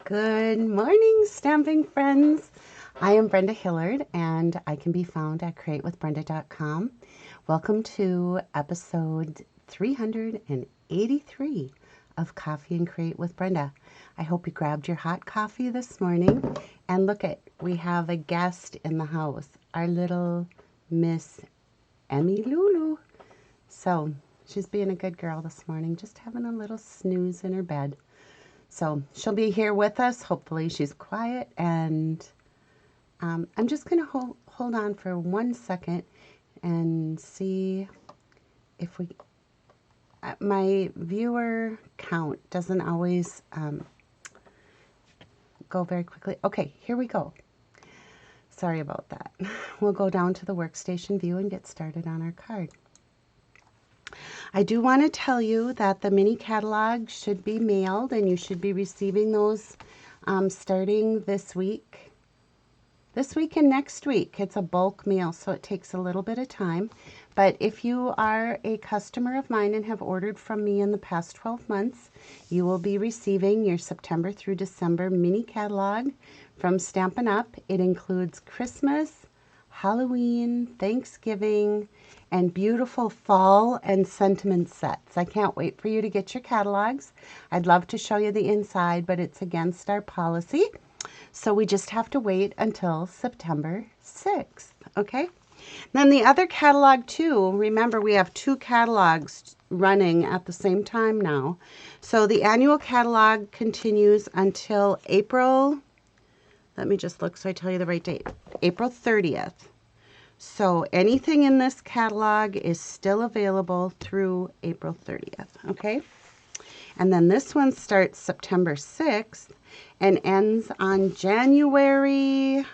Good morning, stamping friends. I am Brenda Hillard, and I can be found at createwithbrenda.com. Welcome to episode 383 of Coffee and Create with Brenda. I hope you grabbed your hot coffee this morning. And look at, we have a guest in the house, our little Miss Emmy Lulu. So she's being a good girl this morning, just having a little snooze in her bed. So she'll be here with us. Hopefully she's quiet, and I'm just going to hold on for 1 second and see if we, my viewer count doesn't always go very quickly. Okay, here we go. Sorry about that. We'll go down to the workstation view and get started on our card. I do want to tell you that the mini catalog should be mailed, and you should be receiving those starting this week. This week and next week. It's a bulk mail, so it takes a little bit of time. But if you are a customer of mine and have ordered from me in the past 12 months, you will be receiving your September through December mini catalog from Stampin' Up. It includes Christmas, Halloween, Thanksgiving, and beautiful fall and sentiment sets. I can't wait for you to get your catalogs. I'd love to show you the inside, but it's against our policy. So we just have to wait until September 6th, okay? Then the other catalog too, remember we have 2 catalogs running at the same time now. So the annual catalog continues until April, let me just look so I tell you the right date, April 30th. So anything in this catalog is still available through April 30th, okay? And then this one starts September 6th and ends on January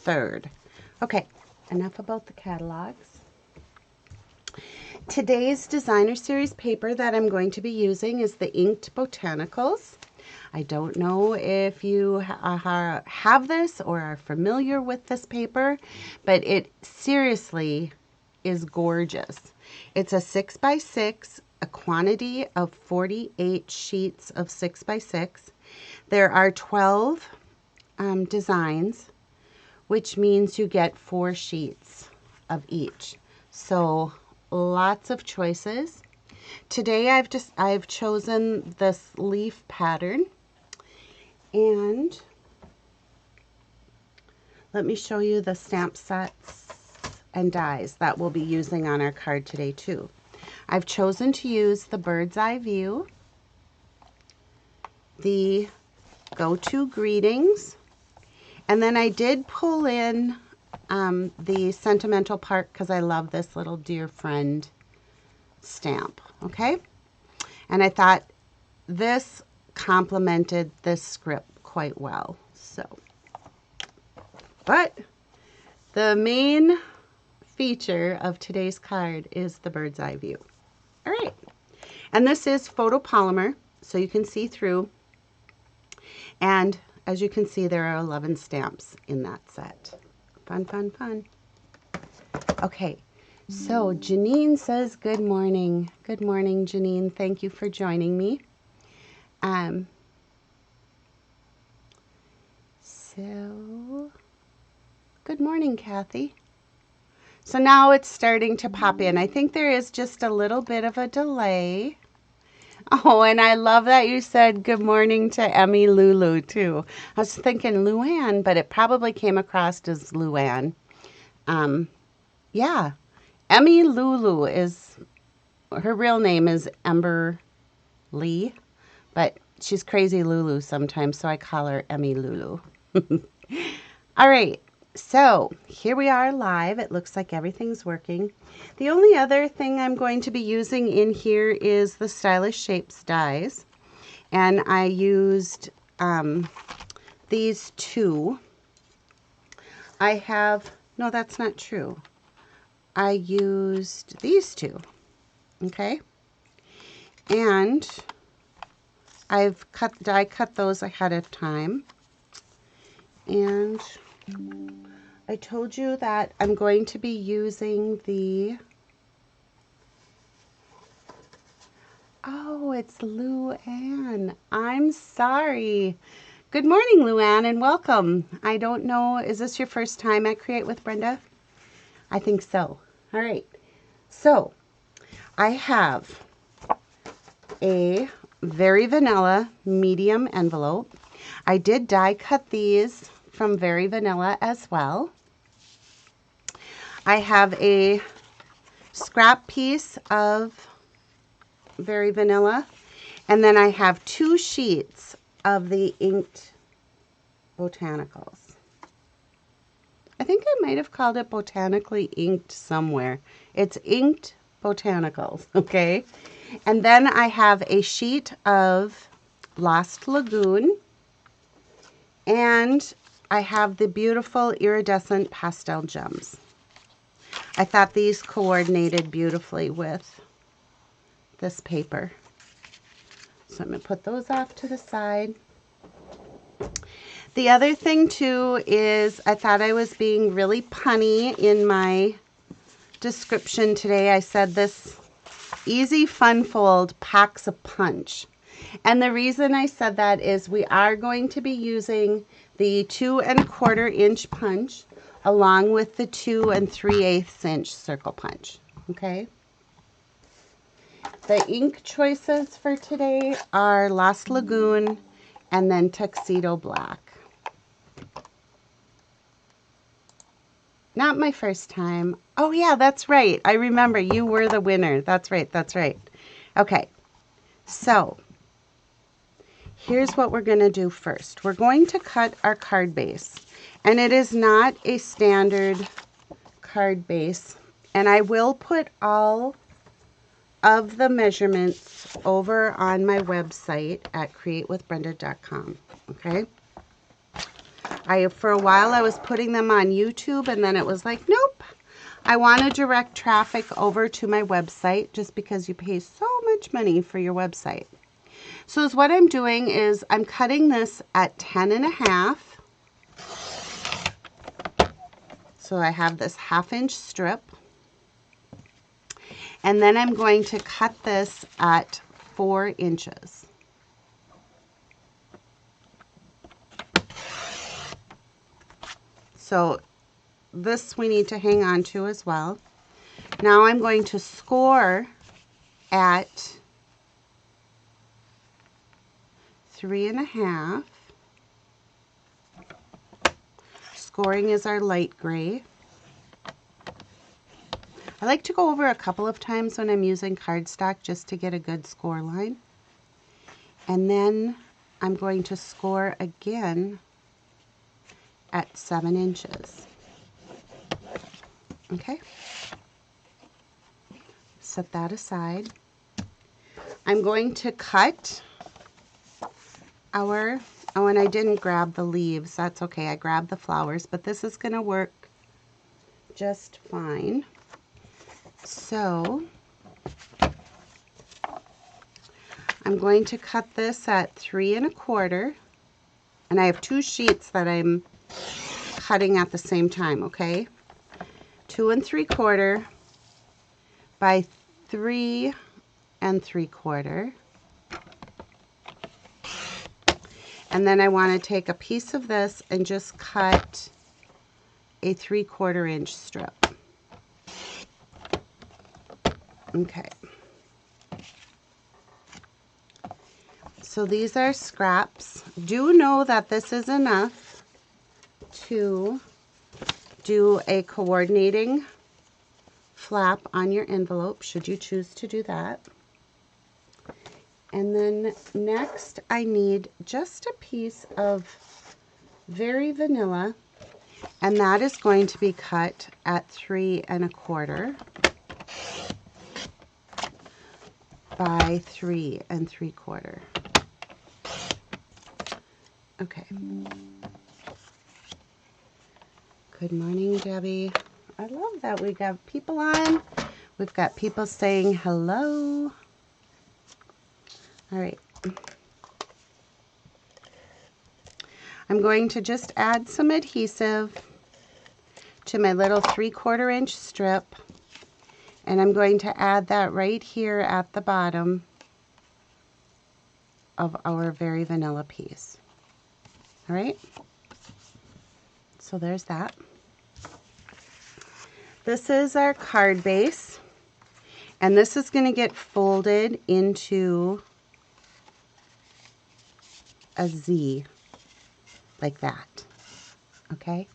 3rd. Okay, enough about the catalogs. Today's designer series paper that I'm going to be using is the Inked Botanicals. I don't know if you have this or are familiar with this paper, but it seriously is gorgeous. It's a 6x6, a quantity of 48 sheets of 6x6. There are 12 designs, which means you get 4 sheets of each. So lots of choices. Today I've chosen this leaf pattern, and let me show you the stamp sets and dies that we'll be using on our card today too. I've chosen to use the bird's eye view, the go-to greetings, and then I did pull in the sentimental part because I love this little dear friend stamp, okay? And I thought this complemented this script quite well. So, but the main feature of today's card is the bird's eye view. All right, and this is photopolymer, so you can see through. And as you can see, there are 11 stamps in that set. Fun, fun, fun. Okay, so Janine says good morning. Good morning, Janine. Thank you for joining me. So, good morning, Kathy. So now it's starting to pop in. I think there is just a little bit of a delay. Oh, and I love that you said good morning to Emmy Lulu, too. I was thinking Luann, but it probably came across as Luann. Yeah, Emmy Lulu is, her real name is Ember Lee, but she's crazy Lulu sometimes, so I call her Emmy Lulu. All right, so here we are live. It looks like everything's working. The only other thing I'm going to be using in here is the Stylish Shapes dies, and I used these 2. I have, no, that's not true. I used these 2, okay? And I cut those ahead of time. And I told you that I'm going to be using the Oh, it's Luann. I'm sorry. Good morning, Luann, and welcome. I don't know, is this your first time at Create with Brenda? I think so. All right. So, I have a Very Vanilla medium envelope. I did die cut these from Very Vanilla as well. I have a scrap piece of Very Vanilla, and then I have 2 sheets of the Inked Botanicals. I think I might have called it Botanically Inked somewhere. It's Inked Botanicals, okay? And then I have a sheet of Lost Lagoon, and I have the beautiful iridescent pastel gems. I thought these coordinated beautifully with this paper. So I'm going to put those off to the side. The other thing too is I thought I was being really punny in my description today. I said this easy fun fold packs a punch. And the reason I said that is we are going to be using the 2 1/4 inch punch along with the 2 3/8 inch circle punch. Okay. The ink choices for today are Lost Lagoon and then Tuxedo Black. Not my first time. Oh yeah, that's right. I remember you were the winner. That's right, that's right. Okay, so here's what we're going to do first. We're going to cut our card base. And it is not a standard card base. And I will put all of the measurements over on my website at createwithbrenda.com. Okay? For a while I was putting them on YouTube, and then it was like, nope. I want to direct traffic over to my website just because you pay so much money for your website. So what I'm doing is I'm cutting this at 10 1/2. So I have this 1/2 inch strip. And then I'm going to cut this at 4 inches. So this we need to hang on to as well. Now I'm going to score at 3 1/2. Scoring is our light gray. I like to go over a couple of times when I'm using cardstock just to get a good score line. And then I'm going to score again at 7 inches. Okay. Set that aside. I'm going to cut our, oh, and I didn't grab the leaves. That's okay. I grabbed the flowers, but this is going to work just fine. So I'm going to cut this at 3 1/4, and I have 2 sheets that I'm cutting at the same time, okay? 2 3/4 by 3 3/4. And then I want to take a piece of this and just cut a 3/4 inch strip. Okay. So these are scraps. Do know that this is enough to do a coordinating flap on your envelope, should you choose to do that. And then next I need just a piece of Very Vanilla, and that is going to be cut at 3 1/4 by 3 3/4. Okay. Good morning, Debbie. I love that we got people on. We've got people saying hello. All right. I'm going to just add some adhesive to my little 3/4 inch strip, and I'm going to add that right here at the bottom of our Very Vanilla piece. All right, so there's that. This is our card base, and this is going to get folded into a Z like that, okay?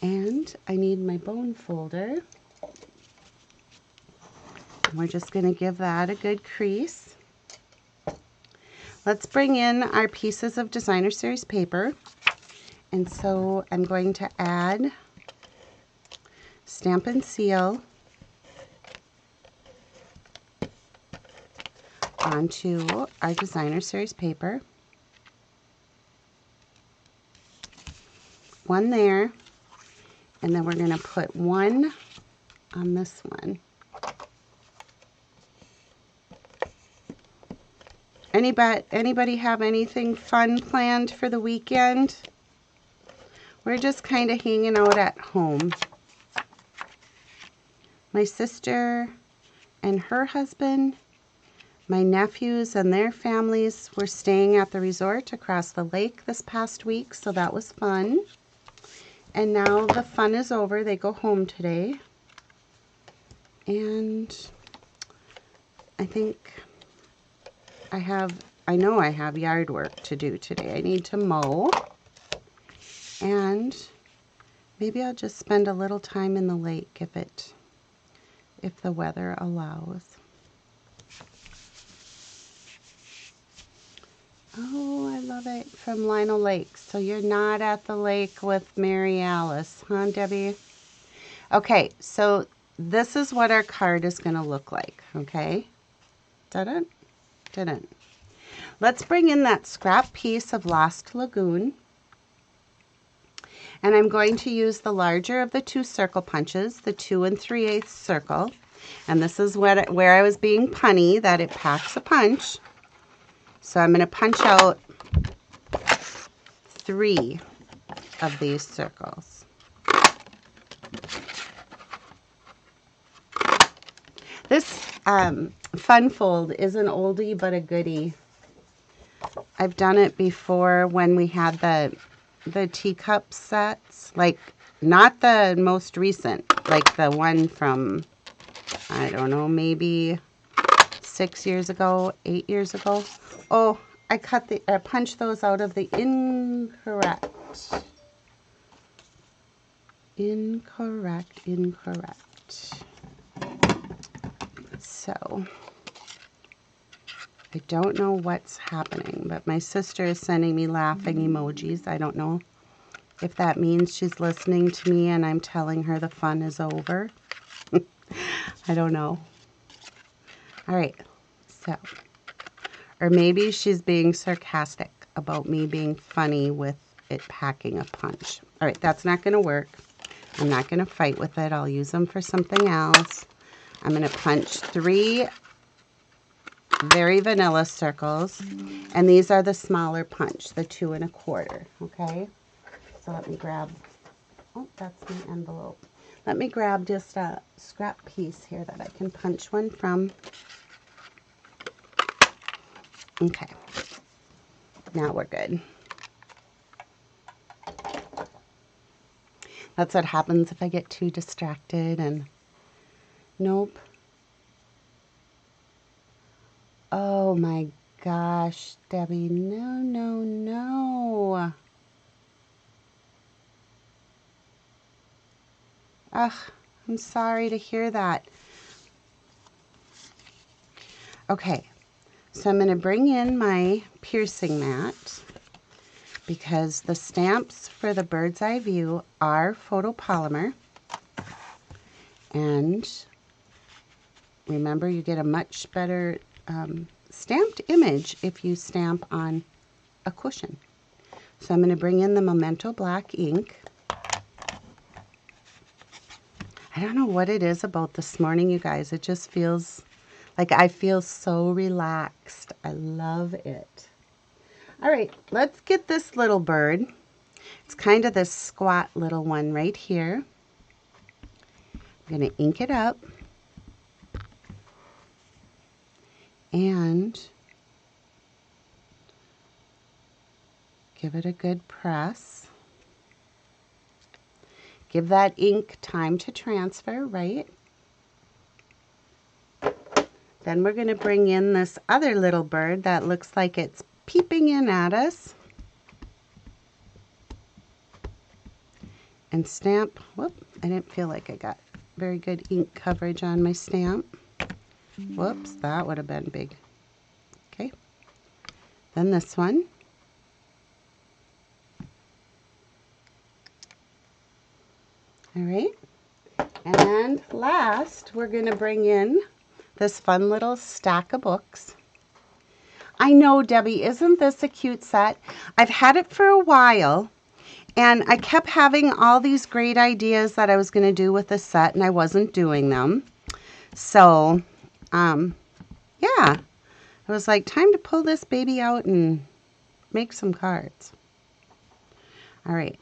And I need my bone folder. We're just going to give that a good crease. Let's bring in our pieces of Designer Series paper. And so I'm going to add Stampin' Seal onto our Designer Series paper. One there, and then we're going to put one on this one. Anybody have anything fun planned for the weekend? We're just kind of hanging out at home. My sister and her husband, my nephews and their families were staying at the resort across the lake this past week, so that was fun. And now the fun is over. They go home today. And I think I know I have yard work to do today. I need to mow. And maybe I'll just spend a little time in the lake if the weather allows. Oh, I love it, from Lionel Lake. So you're not at the lake with Mary Alice, huh, Debbie? Okay, so this is what our card is going to look like, okay? Dun-dun, dun-dun. Let's bring in that scrap piece of Lost Lagoon. And I'm going to use the larger of the two circle punches, the 2 3/8 circle. And this is where I was being punny, that it packs a punch. So I'm going to punch out 3 of these circles. This fun fold is an oldie but a goodie. I've done it before when we had the teacup sets, like not the most recent, like the one from, I don't know, maybe 6 years ago, 8 years ago. Oh, I punched those out of the incorrect. So, I don't know what's happening, but my sister is sending me laughing emojis. I don't know if that means she's listening to me and I'm telling her the fun is over. I don't know. All right, so, or maybe she's being sarcastic about me being funny with it packing a punch. All right, that's not going to work. I'm not going to fight with it. I'll use them for something else. I'm going to punch 3 Very Vanilla circles, and these are the smaller punch, the 2 1/4, okay? So let me grab, oh, that's my envelope. Let me grab just a scrap piece here that I can punch one from. Okay, now we're good. That's what happens if I get too distracted and nope. Oh my gosh, Debbie, no. Ugh, I'm sorry to hear that. Okay, so I'm going to bring in my piercing mat because the stamps for the bird's eye view are photopolymer. And remember, you get a much better stamped image if you stamp on a cushion. So I'm going to bring in the Memento black ink. I don't know what it is about this morning, you guys. It just feels like I feel so relaxed. I love it. All right, let's get this little bird. It's kind of this squat little one right here. I'm going to ink it up. and give it a good press. Give that ink time to transfer, right? Then we're going to bring in this other little bird that looks like it's peeping in at us. And stamp. Whoop, I didn't feel like I got very good ink coverage on my stamp. Whoops, that would have been big. Okay. Then this one. All right. And last, we're going to bring in this fun little stack of books. I know, Debbie, isn't this a cute set? I've had it for a while, and I kept having all these great ideas that I was going to do with the set, and I wasn't doing them. So, yeah, it was like time to pull this baby out and make some cards. All right,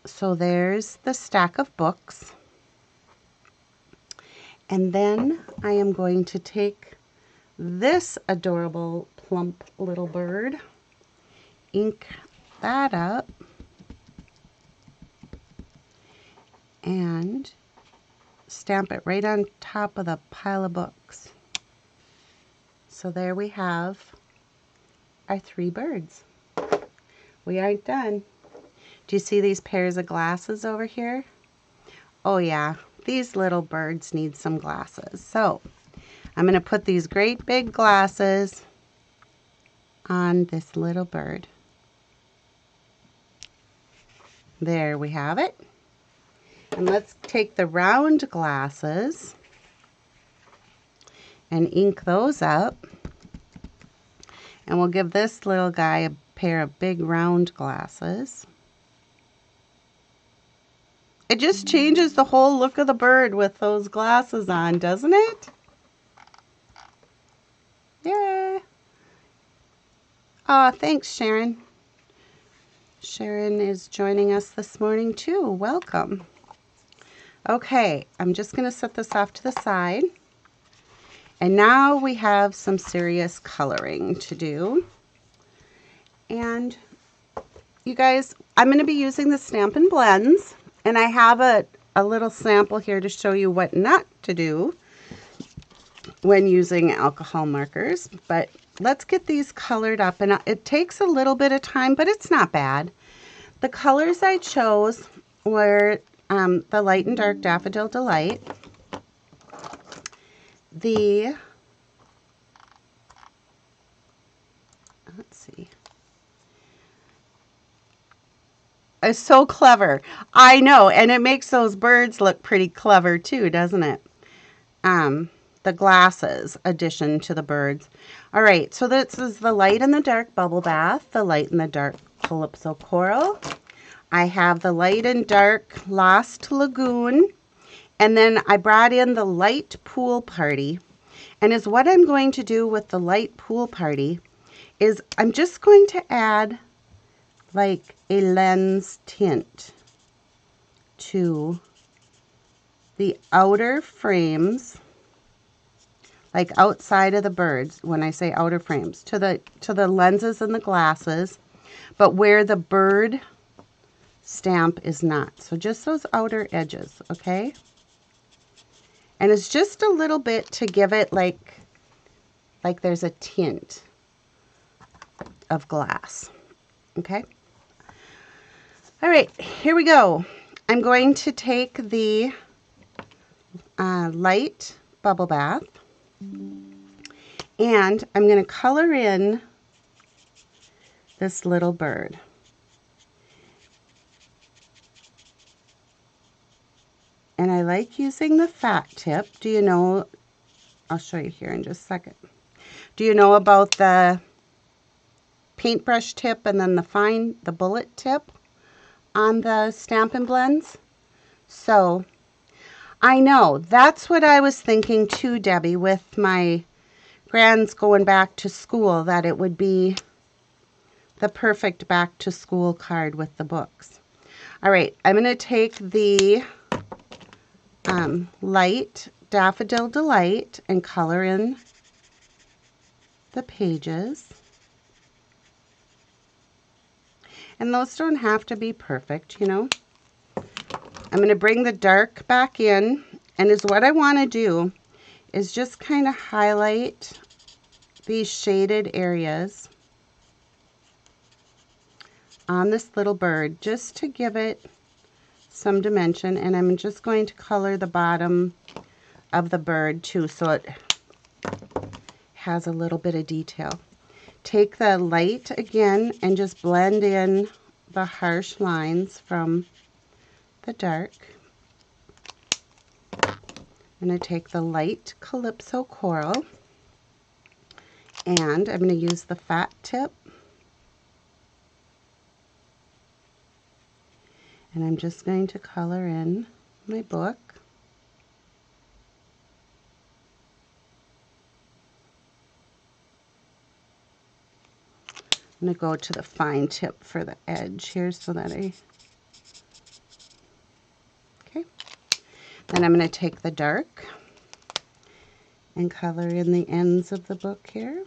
so there's the stack of books. And then I am going to take this adorable plump little bird, ink that up, and stamp it right on top of the pile of books. So there we have our 3 birds. We aren't done. Do you see these pairs of glasses over here? Oh yeah, these little birds need some glasses. So I'm going to put these great big glasses on this little bird. There we have it. And let's take the round glasses and ink those up. And we'll give this little guy a pair of big round glasses. It just changes the whole look of the bird with those glasses on, doesn't it? Yeah. Oh, thanks, Sharon. Sharon is joining us this morning too. Welcome. Okay, I'm just going to set this off to the side. And now we have some serious coloring to do. And you guys, I'm going to be using the Stampin' Blends. And I have a little sample here to show you what not to do when using alcohol markers. But let's get these colored up. And it takes a little bit of time, but it's not bad. The colors I chose were the Light and Dark Daffodil Delight, the, let's see, it's so clever. I know, and it makes those birds look pretty clever too, doesn't it? The glasses addition to the birds. All right, so this is the Light and the Dark Bubble Bath, the Light and the Dark Calypso Coral. I have the Light and Dark Lost Lagoon, and then I brought in the Light Pool Party. And is what I'm going to do with the Light Pool Party is I'm just going to add like a lens tint to the outer frames, like outside of the birds, when I say outer frames, to the lenses and the glasses, but where the bird stamp is not. So just those outer edges, okay? And it's just a little bit to give it like there's a tint of glass, okay? All right, here we go. I'm going to take the Light Bubble Bath, and I'm going to color in this little bird. And I like using the fat tip. Do you know, I'll show you here in just a second. Do you know about the paintbrush tip and then the bullet tip on the Stampin' Blends? So I know that's what I was thinking too, Debbie, with my grands going back to school, that it would be the perfect back to school card with the books. All right, I'm going to take the Light Daffodil Delight and color in the pages. And those don't have to be perfect, you know. I'm going to bring the dark back in, and what I want to do is just kind of highlight these shaded areas on this little bird just to give it some dimension. And I'm just going to color the bottom of the bird too, so it has a little bit of detail. Take the light again and just blend in the harsh lines from the dark. I'm going to take the light Calypso Coral, and I'm going to use the fat tip, and I'm just going to color in my book. I'm going to go to the fine tip for the edge here so that okay. Then I'm going to take the dark and color in the ends of the book here.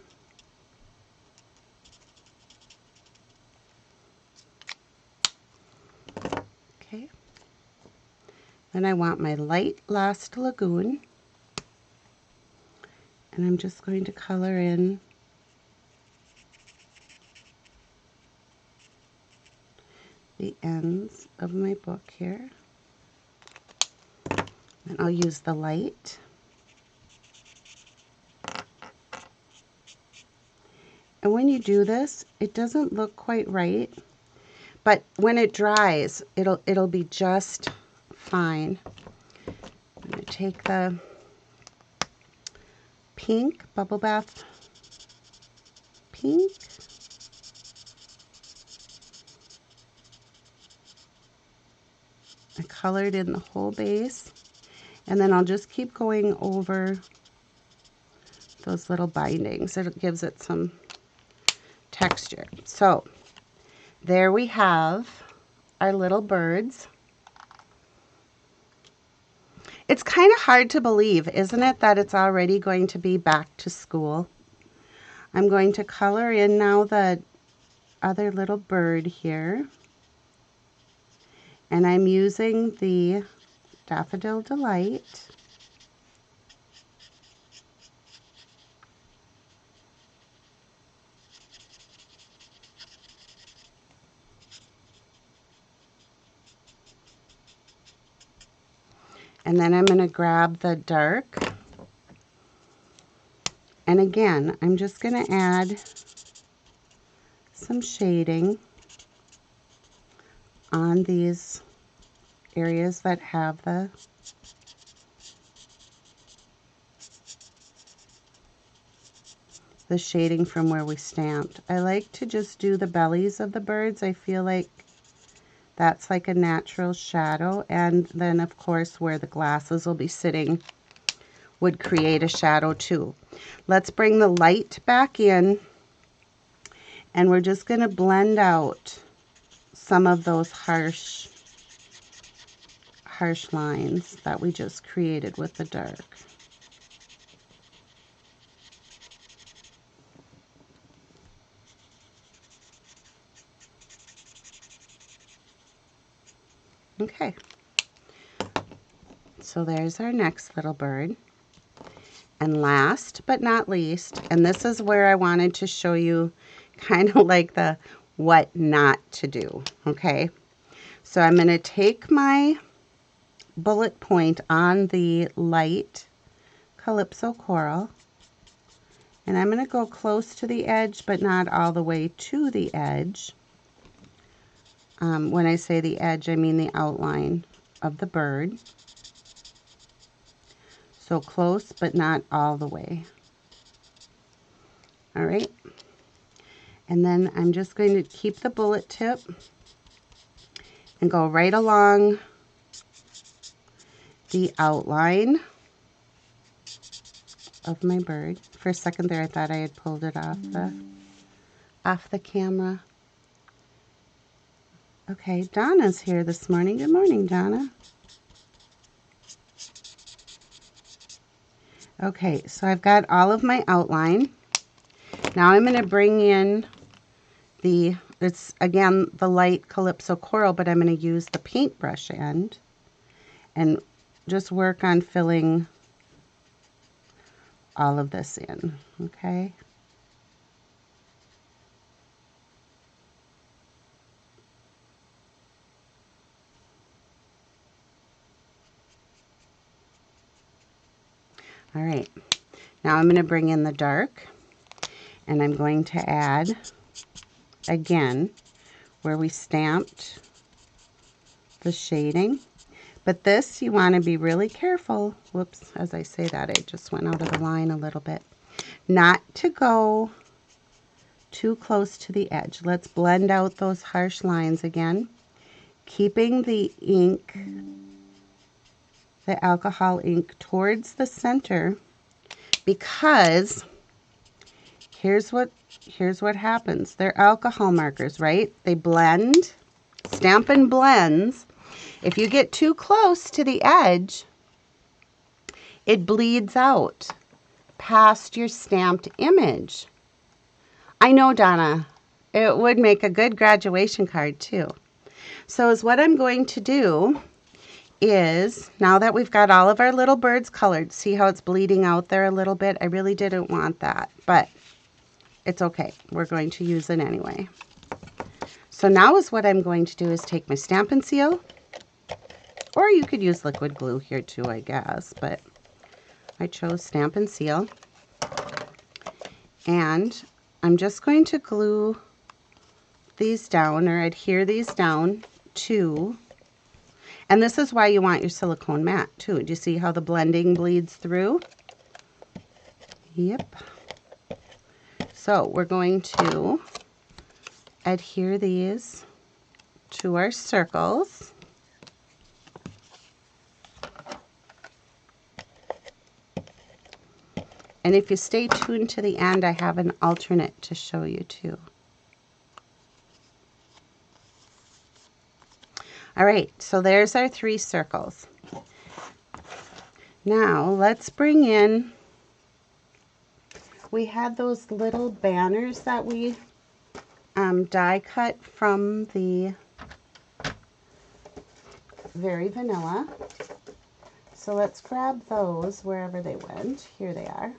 Okay. Then I want my light Lost Lagoon, and I'm just going to color in the ends of my book here. And I'll use the light. And when you do this, it doesn't look quite right, but when it dries, it'll be just fine. I'm going to take the pink, Bubble Bath pink. I colored in the whole base, and then I'll just keep going over those little bindings. It gives it some texture. So there we have our little birds. It's kind of hard to believe, isn't it, that it's already going to be back to school. I'm going to color in now the other little bird here. And I'm using the Daffodil Delight. And then I'm going to grab the dark. And again, I'm just going to add some shading on these areas that have the shading from where we stamped. I like to just do the bellies of the birds. I feel like that's like a natural shadow, and then of course where the glasses will be sitting would create a shadow too. Let's bring the light back in, and we're just going to blend out some of those harsh lines that we just created with the dark. Okay, so there's our next little bird. And last but not least, and this is where I wanted to show you kind of like the what not to do, okay? So I'm going to take my bullet point on the light Calypso Coral, and I'm going to go close to the edge, but not all the way to the edge. When I say the edge, I mean the outline of the bird. So close, but not all the way. All right. And then I'm just going to keep the bullet tip and go right along the outline of my bird. For a second there, I thought I had pulled it off the camera. Okay, Donna's here this morning. Good morning, Donna. Okay, so I've got all of my outline. Now I'm going to bring in it's again the light Calypso Coral, but I'm going to use the paintbrush end and just work on filling all of this in, okay? All right, now I'm going to bring in the dark, and I'm going to add, again, where we stamped the shading. But this, you want to be really careful. Whoops, as I say that, I just went out of the line a little bit. Not to go too close to the edge. Let's blend out those harsh lines again, keeping the ink, the alcohol ink, towards the center, because here's what happens. They're alcohol markers, right? They blend. Stampin' blends. If you get too close to the edge, it bleeds out past your stamped image. I know, Donna, it would make a good graduation card too. So is what I'm going to do is, now that we've got all of our little birds colored, see how it's bleeding out there a little bit? I really didn't want that, but it's okay. We're going to use it anyway. So now is what I'm going to do is take my Stampin' Seal, or you could use liquid glue here too, I guess, but I chose Stampin' Seal. And I'm just going to glue these down, or adhere these down to, and this is why you want your silicone mat too. Do you see how the blending bleeds through? Yep. So we're going to adhere these to our circles. And if you stay tuned to the end, I have an alternate to show you too. All right, so there's our 3 circles. Now let's bring in, we had those little banners that we die cut from the Very Vanilla. So let's grab those wherever they went. Here they are.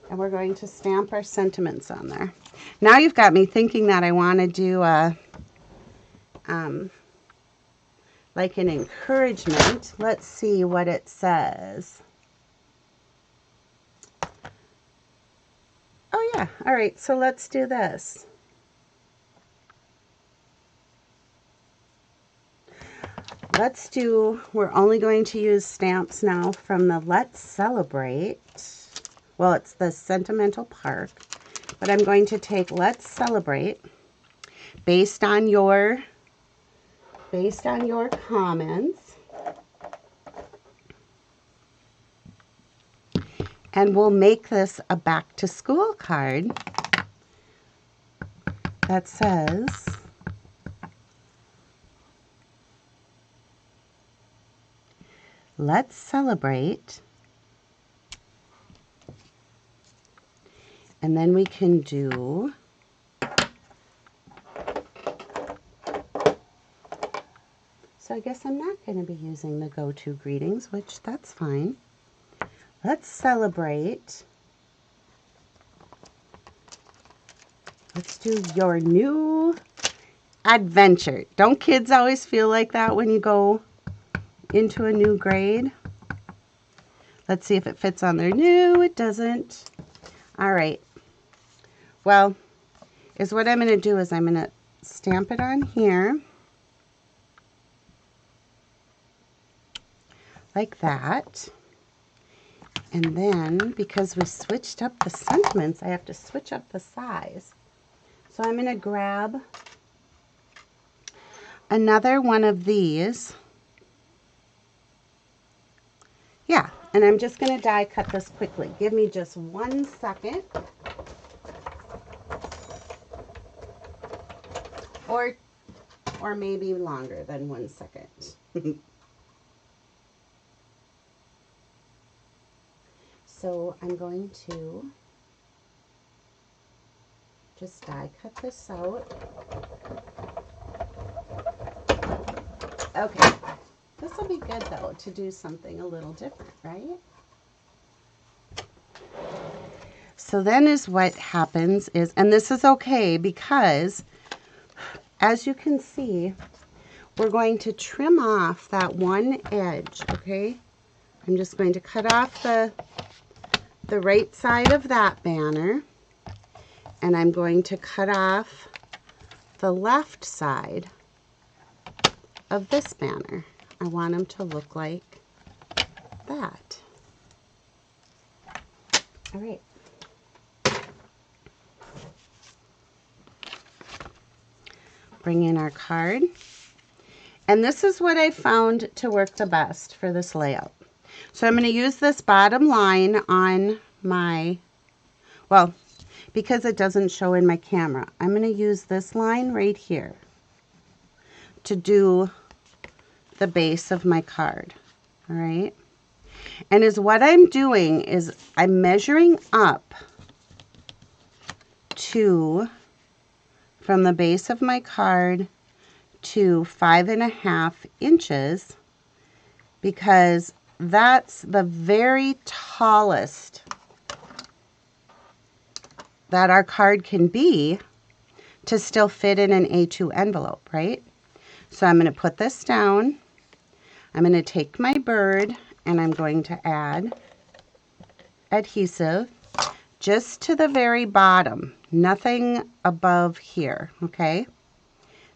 And we're going to stamp our sentiments on there. Now you've got me thinking that I want to do a like an encouragement. Let's see what it says. Oh yeah, all right, so let's do this. We're only going to use stamps now from the Let's Celebrate. Well, it's the Sentimental Park, but I'm going to take Let's Celebrate based on your comments, and we'll make this a back to school card that says Let's Celebrate, and then we can do so I guess I'm not going to be using the go-to greetings, which that's fine. Let's celebrate. Let's do your new adventure. Don't kids always feel like that when you go into a new grade? Let's see if it fits on there. No, it doesn't. All right. Well, what I'm going to do is I'm going to stamp it on here. Like that. And then, because we switched up the sentiments, I have to switch up the size. So I'm going to grab another one of these. Yeah, and I'm just going to die cut this quickly. Give me just 1 second. Or maybe longer than 1 second. So I'm going to just die cut this out. Okay, this will be good though to do something a little different, right? So then is what happens is, and this is okay because as you can see, we're going to trim off that one edge, okay? I'm just going to cut off the right side of that banner, and I'm going to cut off the left side of this banner. I want them to look like that. All right. Bring in our card. And this is what I found to work the best for this layout. So I'm going to use this bottom line on my, well, because it doesn't show in my camera, I'm going to use this line right here to do the base of my card. All right. And is what I'm doing is I'm measuring up to, from the base of my card to 5.5 inches, because that's the very tallest that our card can be to still fit in an A2 envelope, right? So I'm going to put this down. I'm going to take my bird and I'm going to add adhesive just to the very bottom, nothing above here, okay?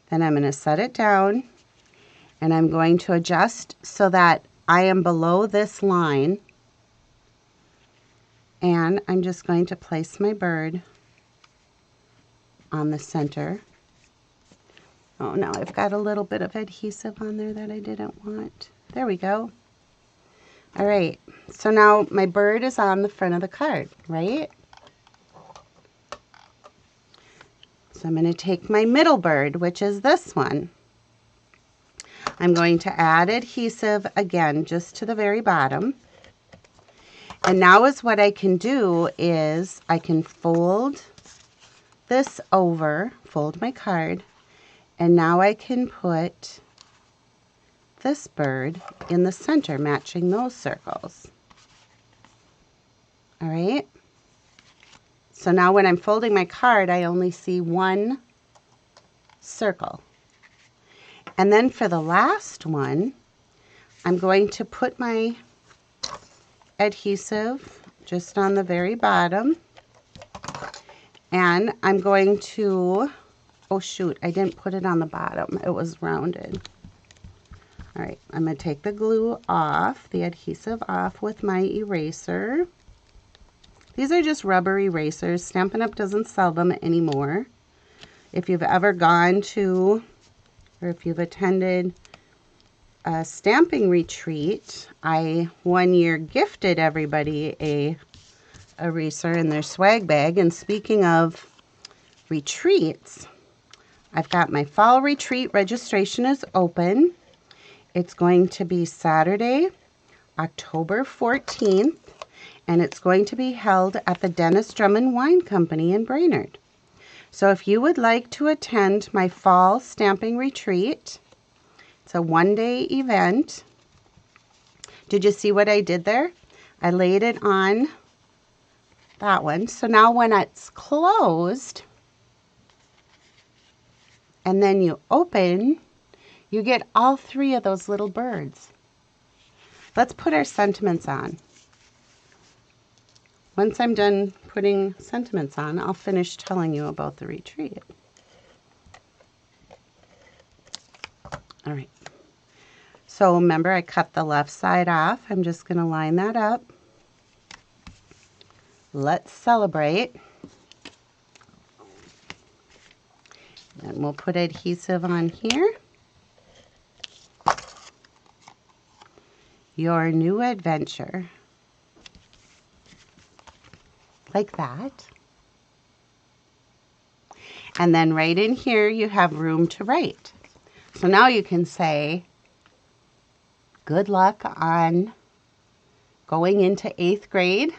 Then I'm going to set it down and I'm going to adjust so that I am below this line, and I'm just going to place my bird on the center. Oh, now I've got a little bit of adhesive on there that I didn't want. There we go. All right, so now my bird is on the front of the card, right? So I'm going to take my middle bird, which is this one. I'm going to add adhesive again, just to the very bottom. And now is what I can do is I can fold this over, fold my card, and now I can put this bird in the center, matching those circles. All right. So now when I'm folding my card, I only see one circle. And then for the last one, I'm going to put my adhesive just on the very bottom. And I'm going to, oh shoot, I didn't put it on the bottom. It was rounded. All right, I'm going to take the glue off, the adhesive off with my eraser. These are just rubber erasers. Stampin' Up! Doesn't sell them anymore. If you've ever gone to, or if you've attended a stamping retreat, I one year gifted everybody a eraser in their swag bag. And speaking of retreats, I've got my fall retreat registration is open. It's going to be Saturday, October 14th, and it's going to be held at the Dennis Drummond Wine Company in Brainerd. So if you would like to attend my fall stamping retreat, it's a one-day event. Did you see what I did there? I laid it on that one. So now when it's closed and then you open, you get all three of those little birds. Let's put our sentiments on. Once I'm done putting sentiments on, I'll finish telling you about the retreat. All right. So remember, I cut the left side off. I'm just going to line that up. Let's celebrate. And we'll put adhesive on here. Your new adventure. Like that. And then right in here you have room to write. So now you can say, good luck on going into 8th grade.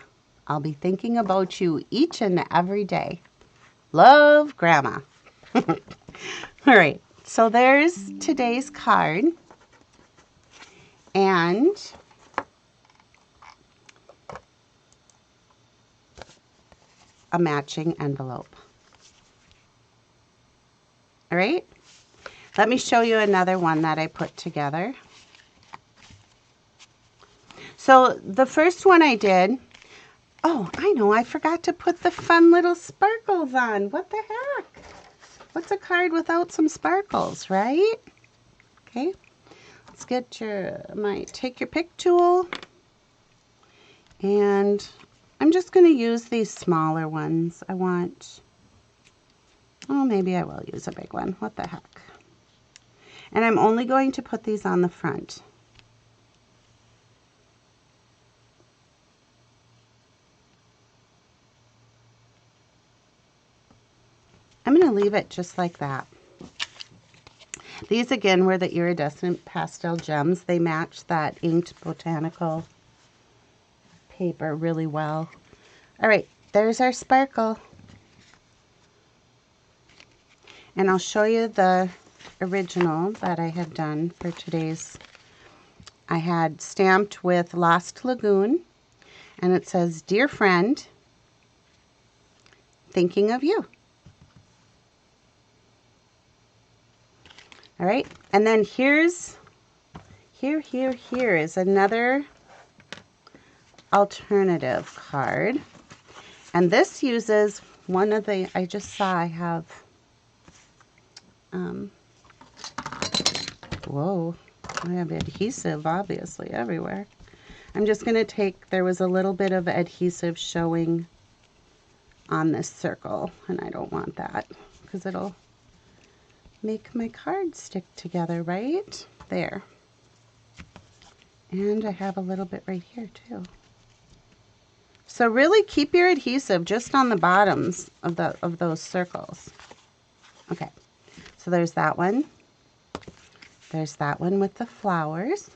I'll be thinking about you each and every day. Love, Grandma. All right, so there's today's card. And a matching envelope. All right, let me show you another one that I put together. So the first one I did, oh, I know, I forgot to put the fun little sparkles on. What the heck? What's a card without some sparkles, right? Okay, let's get take your pick tool, and I'm just going to use these smaller ones. Oh, maybe I will use a big one. What the heck? And I'm only going to put these on the front. I'm going to leave it just like that. These again were the iridescent pastel gems. They match that Inked Botanical paper really well. All right, there's our sparkle. And I'll show you the original that I had done for today's. I had stamped with Lost Lagoon, and it says, "Dear friend, thinking of you." All right, and then here is another alternative card. And this uses one of the, I just saw I have, whoa, I have adhesive obviously everywhere. I'm just going to take, there was a little bit of adhesive showing on this circle, and I don't want that because it'll make my card stick together, right? There. And I have a little bit right here too. So really keep your adhesive just on the bottoms of those circles. Okay, so there's that one. There's that one with the flowers.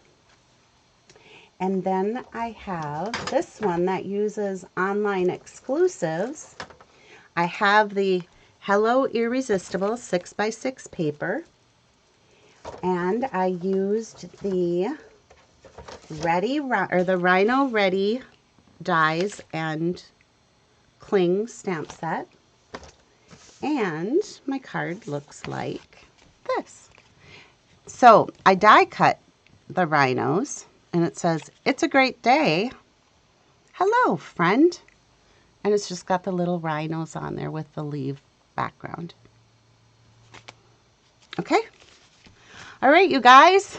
And then I have this one that uses online exclusives. I have the Hello Irresistible 6x6 paper. And I used the Rhino Ready dies and cling stamp set. And my card looks like this. So I die cut the rhinos, and it says, "It's a great day. Hello, friend." And it's just got the little rhinos on there with the leaf background. Okay. All right, you guys.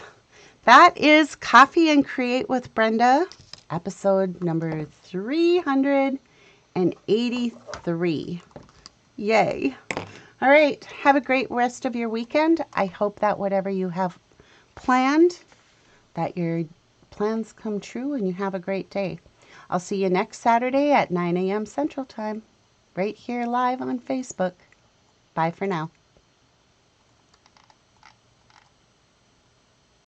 That is Coffee and Create with Brenda, episode number 383. Yay. All right. Have a great rest of your weekend. I hope that whatever you have planned, that your plans come true and you have a great day. I'll see you next Saturday at 9 a.m. Central Time, right here live on Facebook. Bye for now.